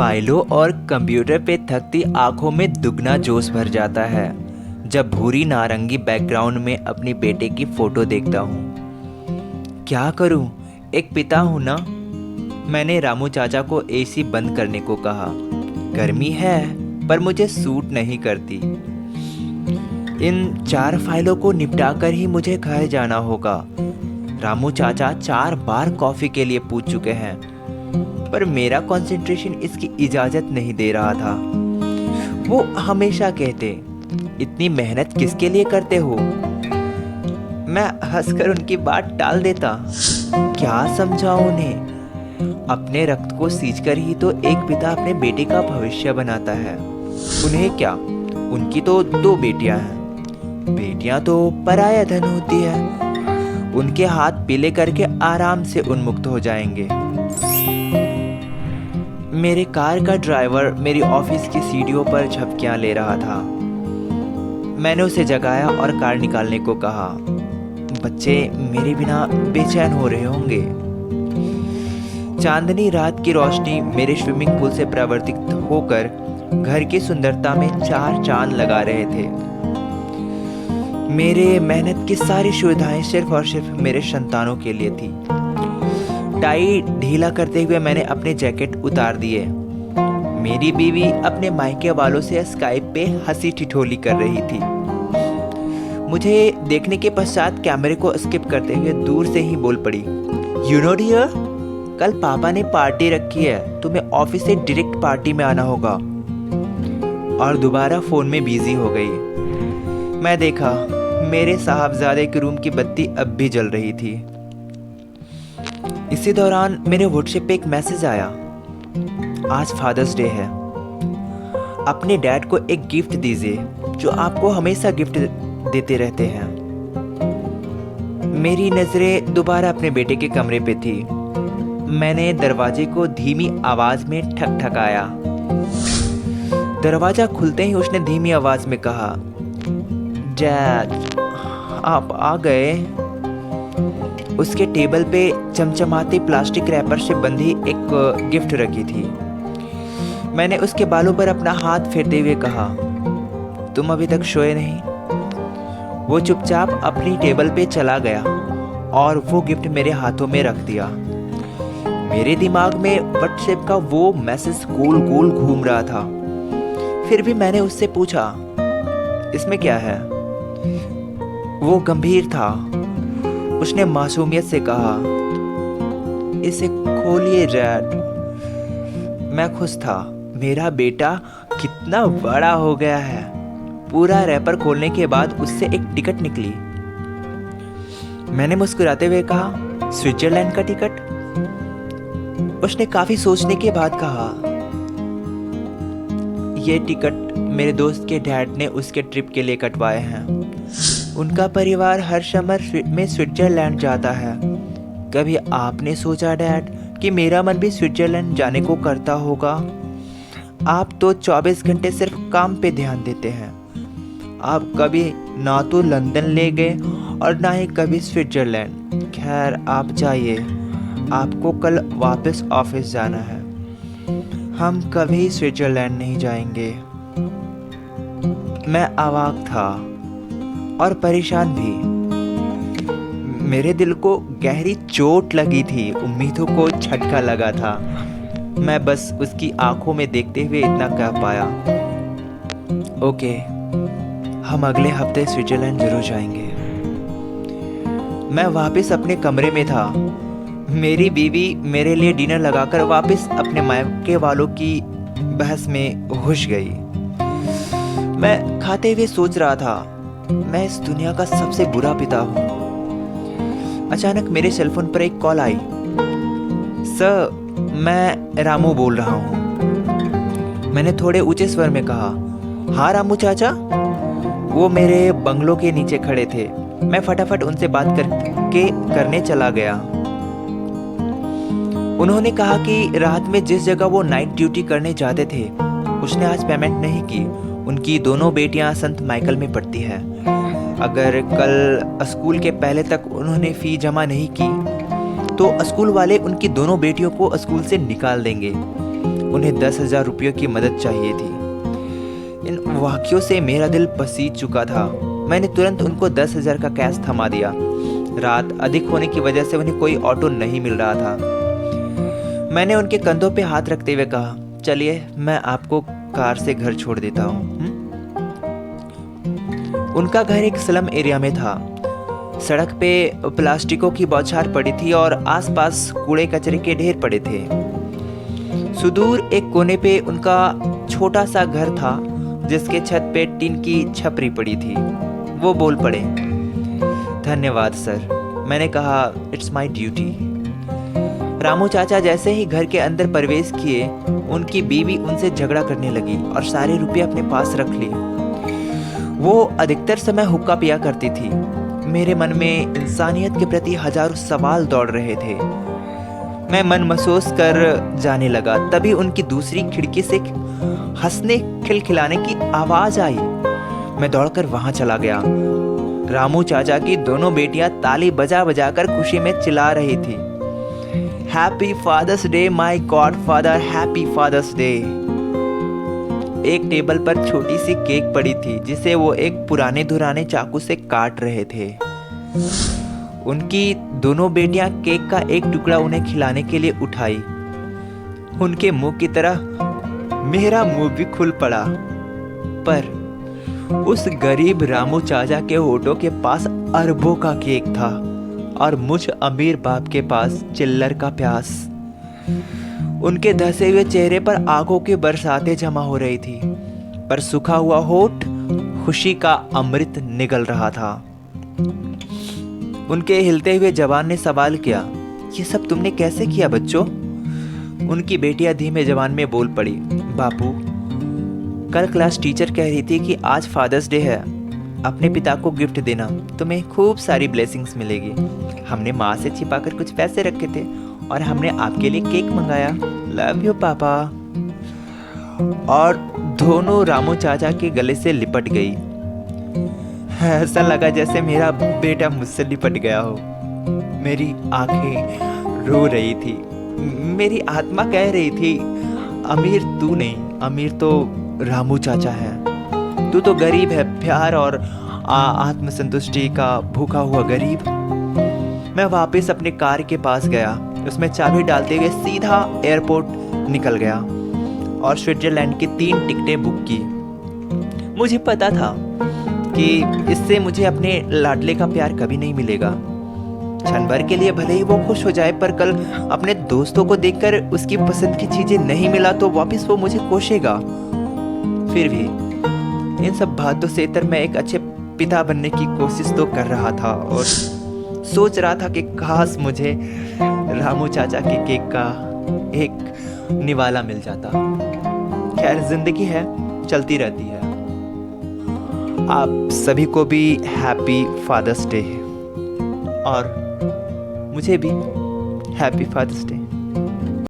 फाइलों और कंप्यूटर पे थकती आंखों में दुगना जोश भर जाता है जब भूरी नारंगी बैकग्राउंड में अपनी बेटे की फोटो देखता हूँ। क्या करूँ, एक पिता हूँ ना। मैंने रामू चाचा को एसी बंद करने को कहा। गर्मी है पर मुझे सूट नहीं करती। इन 4 फाइलों को निपटा कर ही मुझे घर जाना होगा। रामू चाचा 4 बार कॉफ़ी के लिए पूछ चुके हैं, पर मेरा कंसंट्रेशन इसकी इजाज़त नहीं दे रहा था। वो हमेशा कहते, इतनी मेहनत किसके लिए करते हो। मैं हंसकर उनकी बात टाल देता। क्या समझाऊं उन्हें। अपने रक्त को सींचकर ही तो एक पिता अपने बेटे का भविष्य बनाता है। उन्हें क्या, उनकी तो 2 बेटियां हैं। बेटियां तो पराया धन होती है। उनके हाथ पीले करके आराम से उन्मुक्त हो जाएंगे। मेरे कार का ड्राइवर मेरी ऑफिस की सीढ़ियों पर झपकियां ले रहा था। मैंने उसे जगाया और कार निकालने को कहा। बच्चे मेरे बिना बेचैन हो रहे होंगे। चांदनी रात की रोशनी मेरे स्विमिंग पूल से प्रवर्तित होकर घर की सुंदरता में 4 चांद लगा रहे थे। मेरे मेहनत की सारी सुविधाएं सिर्फ और सिर्फ मेरे संतानों के लिए थी। टाई ढीला करते हुए मैंने अपने जैकेट उतार दिए। मेरी बीवी अपने मायके वालों से स्काइप पे हंसी ठिठोली कर रही थी। मुझे देखने के पश्चात कैमरे को स्किप करते हुए दूर से ही बोल पड़ी, यू नो डियर, कल पापा ने पार्टी रखी है, तुम्हें ऑफिस से डायरेक्ट पार्टी में आना होगा। और दोबारा फोन में बिजी हो गई। मैं देखा मेरे साहबजादे के रूम की बत्ती अब भी जल रही थी। इसी दौरान मेरे व्हाट्सएप पे एक मैसेज आया, आज फादर्स डे है, अपने डैड को एक गिफ्ट दीजिए जो आपको हमेशा गिफ्ट देते रहते हैं। मेरी नज़रें दोबारा अपने बेटे के कमरे पे थी। मैंने दरवाजे को धीमी आवाज में ठकठकाया। दरवाजा खुलते ही उसने धीमी आवाज में कहा, डैड आप आ गए। उसके टेबल पे चमचमाते प्लास्टिक रैपर से बंधी एक गिफ्ट रखी थी। मैंने उसके बालों पर अपना हाथ फेरते हुए कहा, तुम अभी तक सोए नहीं। वो चुपचाप अपनी टेबल पे चला गया और वो गिफ्ट मेरे हाथों में रख दिया। मेरे दिमाग में व्हाट्सएप का वो मैसेज गोल गोल घूम रहा था। फिर भी मैंने उससे पूछा, इसमें क्या है। वो गंभीर था। उसने मासूमियत से कहा, इसे खोलिए डैड। मैं खुश था। मेरा बेटा कितना बड़ा हो गया है। पूरा रैपर खोलने के बाद उससे एक टिकट निकली। मैंने मुस्कुराते हुए कहा, स्विट्जरलैंड का टिकट। उसने काफी सोचने के बाद कहा, यह टिकट मेरे दोस्त के डैड ने उसके ट्रिप के लिए कटवाए हैं। उनका परिवार हर समर में स्विट्जरलैंड जाता है। कभी आपने सोचा डैड कि मेरा मन भी स्विट्जरलैंड जाने को करता होगा। आप तो 24 घंटे सिर्फ काम पे ध्यान देते हैं। आप कभी ना तो लंदन ले गए और ना ही कभी स्विट्जरलैंड। खैर आप जाइए, आपको कल वापस ऑफिस जाना है। हम कभी स्विट्जरलैंड नहीं जाएंगे। मैं अवाक था और परेशान भी। मेरे दिल को गहरी चोट लगी थी, उम्मीदों को झटका लगा था। मैं बस उसकी आंखों में देखते हुए इतना कह पाया, ओके, हम अगले हफ्ते स्विट्जरलैंड जरूर जाएंगे। मैं वापस अपने कमरे में था। मेरी बीवी मेरे लिए डिनर लगाकर वापस अपने मायके वालों की बहस में घुस गई। मैं खाते हुए सोच रहा था, मैं इस दुनिया का सबसे बुरा पिता हूँ। अचानक मेरे सेलफोन पर एक कॉल आई। सर, मैं रामू बोल रहा हूँ। मैंने थोड़े ऊंचे स्वर में कहा, हाँ रामू चाचा। वो मेरे बंगलों के नीचे खड़े थे। मैं फटाफट उनसे बात करने चला गया। उन्होंने कहा कि रात में जिस जगह वो नाइट ड्यूटी करने जाते थे, उसने आज पेमेंट नहीं की। उनकी दोनों बेटियां संत माइकल में पढ़ती है। अगर कल स्कूल के पहले तक उन्होंने फी जमा नहीं की तो स्कूल वाले उनकी दोनों बेटियों को स्कूल से निकाल देंगे। उन्हें 10,000 रुपयों की मदद चाहिए थी। इन वाक्यों से मेरा दिल पसीज चुका था। मैंने तुरंत उनको 10,000 का कैश थमा दिया। रात अधिक होने की वजह से उन्हें कोई ऑटो नहीं मिल रहा था। मैंने उनके कंधों पे हाथ रखते हुए कहा, चलिए मैं आपको कार से घर छोड़ देता हूँ। उनका घर एक स्लम एरिया में था। सड़क पे प्लास्टिकों की बौछार पड़ी थी और आसपास कूड़े कचरे के ढेर पड़े थे। सुदूर एक कोने पे उनका छोटा सा घर था जिसके छत पे टीन की छपरी पड़ी थी। वो बोल पड़े, धन्यवाद सर। मैंने कहा, इट्स माय ड्यूटी। रामू चाचा जैसे ही घर के अंदर प्रवेश किए, उनकी बीवी उनसे झगड़ा करने लगी और सारे रुपये अपने पास रख लिए। वो अधिकतर समय हुक्का पिया करती थी। मेरे मन में इंसानियत के प्रति हजारों सवाल दौड़ रहे थे। मैं मन महसूस कर जाने लगा। तभी उनकी दूसरी खिड़की से हंसने खिलखिलाने की आवाज आई। मैं दौड़कर वहां चला गया। रामू चाचा की दोनों बेटियां ताली बजा बजा कर खुशी में चिल्ला रही थी, happy father's day my god father, happy father's day. एक टेबल पर छोटी सी केक पड़ी थी जिसे वो एक पुराने धुराने चाकू से काट रहे थे। उनकी दोनों बेटियां केक का एक टुकड़ा उन्हें खिलाने के लिए उठाई। उनके मुंह की तरह मेरा मुंह भी खुल पड़ा। पर उस गरीब रामू चाचा के होठों के पास अरबों का केक था और मुझ अमीर बाप के पास चिल्लर का प्यास। उनके धसे हुए चेहरे पर आंखों की बरसातें जमा हो रही थी, पर सूखा हुआ होठ खुशी का अमृत निगल रहा था। उनके हिलते हुए जवान ने सवाल किया, ये सब तुमने कैसे किया बच्चों? उनकी बेटियां धीमे जवान में बोल पड़ी, बापू, कल क्लास टीचर कह रही थी कि आज फादर्स डे है, अपने पिता को गिफ्ट देना, तुम्हें खूब सारी ब्लेसिंग्स मिलेगी। हमने माँ से छिपाकर कुछ पैसे रखे थे और हमने आपके लिए केक मंगाया। लव यू पापा। और दोनों रामू चाचा के गले से लिपट गई। ऐसा लगा जैसे मेरा बेटा मुझसे लिपट गया हो। मेरी आंखें रो रही थी। मेरी आत्मा कह रही थी, अमीर तू नहीं, अमीर तो रामू चाचा है। तू तो गरीब है, प्यार और आत्मसंतुष्टि का भूखा हुआ गरीब। मैं वापस अपने कार के पास गया। उसमें चाबी डालते हुए सीधा एयरपोर्ट निकल गया और स्विट्जरलैंड की 3 टिकटें बुक की। मुझे पता था कि इससे मुझे अपने लाडले का प्यार कभी नहीं मिलेगा। क्षण भर के लिए भले ही वो खुश हो जाए, पर कल अपने दोस्तों को देखकर उसकी पसंद की चीजें नहीं मिला तो वापस वो मुझे कोसेगा। फिर भी इन सब बातों से इतर मैं एक अच्छे पिता बनने की कोशिश तो कर रहा था और सोच रहा था कि काश मुझे रामू चाचा के केक का एक निवाला मिल जाता। खैर, जिंदगी है, चलती रहती है। आप सभी को भी हैप्पी फादर्स डे और मुझे भी हैप्पी फादर्स डे।